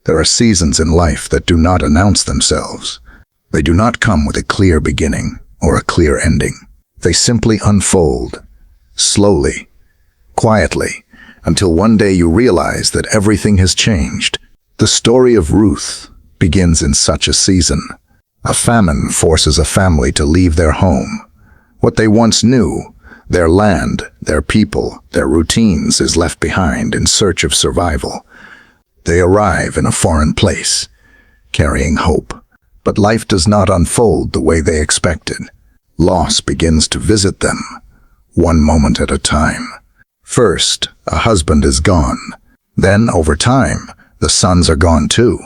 There are seasons in life that do not announce themselves. They do not come with a clear beginning or a clear ending. They simply unfold, slowly, quietly, until one day you realize that everything has changed. The story of Ruth begins in such a season. A famine forces a family to leave their home. What they once knew, their land, their people, their routines, is left behind in search of survival. They arrive in a foreign place, carrying hope. But life does not unfold the way they expected. Loss begins to visit them, one moment at a time. First, a husband is gone. Then, over time, the sons are gone too.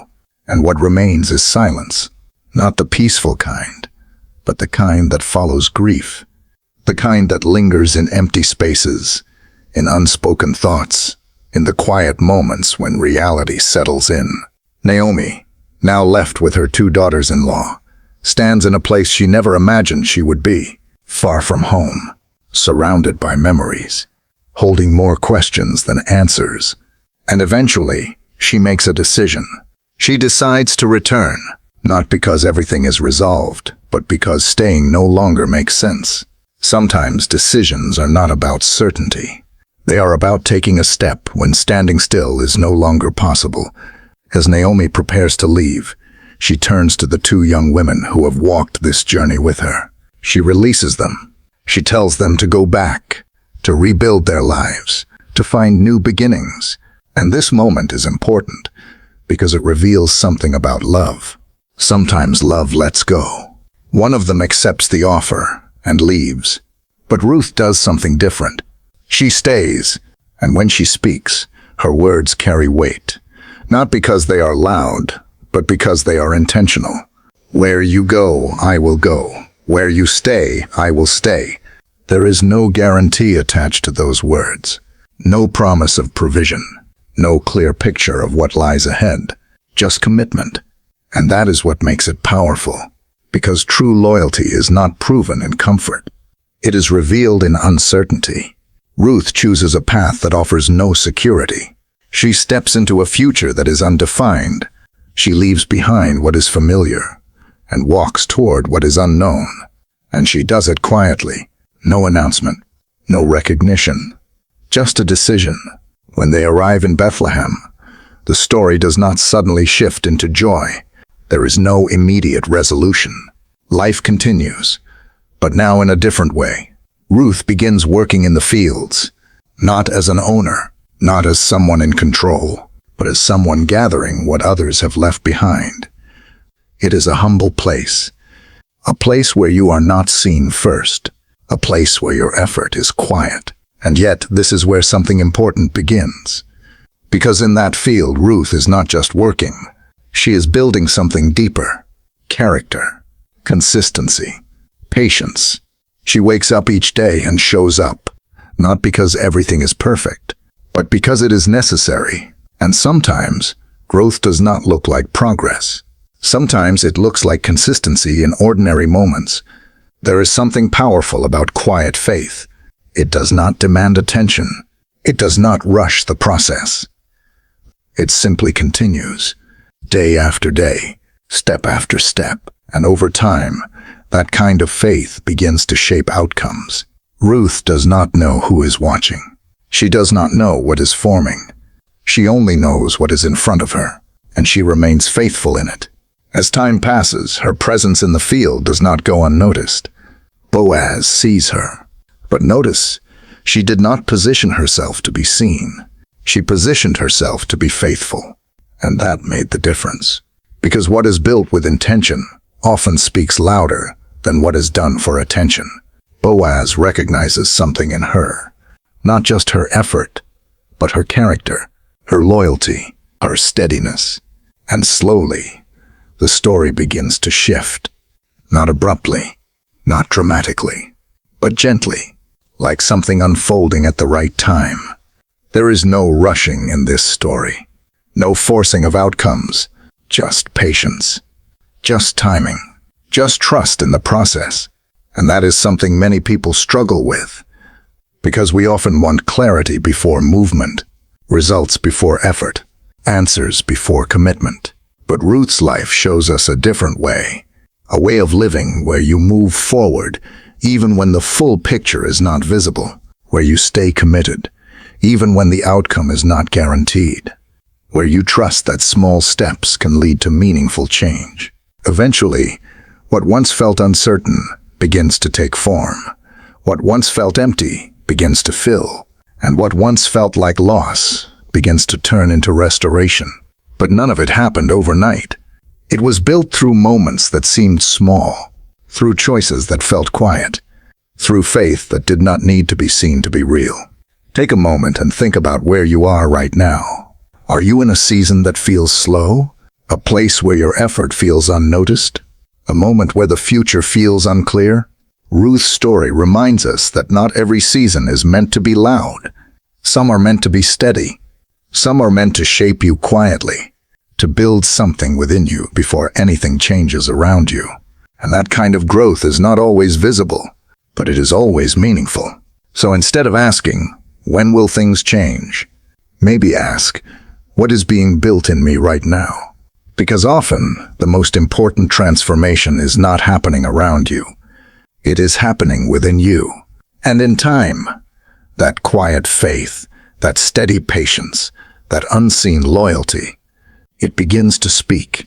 And what remains is silence. Not the peaceful kind, but the kind that follows grief. The kind that lingers in empty spaces, in unspoken thoughts, in the quiet moments when reality settles in. Naomi, now left with her 2 daughters-in-law, stands in a place she never imagined she would be, far from home, surrounded by memories, holding more questions than answers. And eventually, she makes a decision. She decides to return, not because everything is resolved, but because staying no longer makes sense. Sometimes decisions are not about certainty. They are about taking a step when standing still is no longer possible. As Naomi prepares to leave, she turns to the 2 young women who have walked this journey with her. She releases them. She tells them to go back, to rebuild their lives, to find new beginnings. And this moment is important because it reveals something about love. Sometimes love lets go. One of them accepts the offer and leaves. But Ruth does something different. She stays, and when she speaks, her words carry weight. Not because they are loud, but because they are intentional. Where you go, I will go. Where you stay, I will stay. There is no guarantee attached to those words. No promise of provision. No clear picture of what lies ahead. Just commitment. And that is what makes it powerful. Because true loyalty is not proven in comfort. It is revealed in uncertainty. Ruth chooses a path that offers no security. She steps into a future that is undefined. She leaves behind what is familiar and walks toward what is unknown. And she does it quietly. No announcement, no recognition, just a decision. When they arrive in Bethlehem, the story does not suddenly shift into joy. There is no immediate resolution. Life continues, but now in a different way. Ruth begins working in the fields, not as an owner, not as someone in control, but as someone gathering what others have left behind. It is a humble place, a place where you are not seen first, a place where your effort is quiet. And yet, this is where something important begins. Because in that field, Ruth is not just working. She is building something deeper. Character, consistency, patience. She wakes up each day and shows up, not because everything is perfect, but because it is necessary. And sometimes, growth does not look like progress. Sometimes it looks like consistency in ordinary moments. There is something powerful about quiet faith. It does not demand attention. It does not rush the process. It simply continues, day after day, step after step, and over time, that kind of faith begins to shape outcomes. Ruth does not know who is watching. She does not know what is forming. She only knows what is in front of her, and she remains faithful in it. As time passes, her presence in the field does not go unnoticed. Boaz sees her. But notice, she did not position herself to be seen. She positioned herself to be faithful. And that made the difference. Because what is built with intention often speaks louder than what is done for attention. Boaz recognizes something in her. Not just her effort, but her character, her loyalty, her steadiness. And slowly, the story begins to shift. Not abruptly, not dramatically, but gently, like something unfolding at the right time. There is no rushing in this story. No forcing of outcomes, just patience, just timing, just trust in the process. And that is something many people struggle with, because we often want clarity before movement, results before effort, answers before commitment. But Ruth's life shows us a different way. A way of living where you move forward even when the full picture is not visible. Where you stay committed even when the outcome is not guaranteed. Where you trust that small steps can lead to meaningful change. Eventually, what once felt uncertain begins to take form. What once felt empty begins to fill. And what once felt like loss begins to turn into restoration. But none of it happened overnight. It was built through moments that seemed small, through choices that felt quiet, through faith that did not need to be seen to be real. Take a moment and think about where you are right now. Are you in a season that feels slow? A place where your effort feels unnoticed? A moment where the future feels unclear? Ruth's story reminds us that not every season is meant to be loud. Some are meant to be steady. Some are meant to shape you quietly, to build something within you before anything changes around you. And that kind of growth is not always visible, but it is always meaningful. So instead of asking, when will things change? Maybe ask, what is being built in me right now? Because often, the most important transformation is not happening around you. It is happening within you. And in time, that quiet faith, that steady patience, that unseen loyalty, it begins to speak.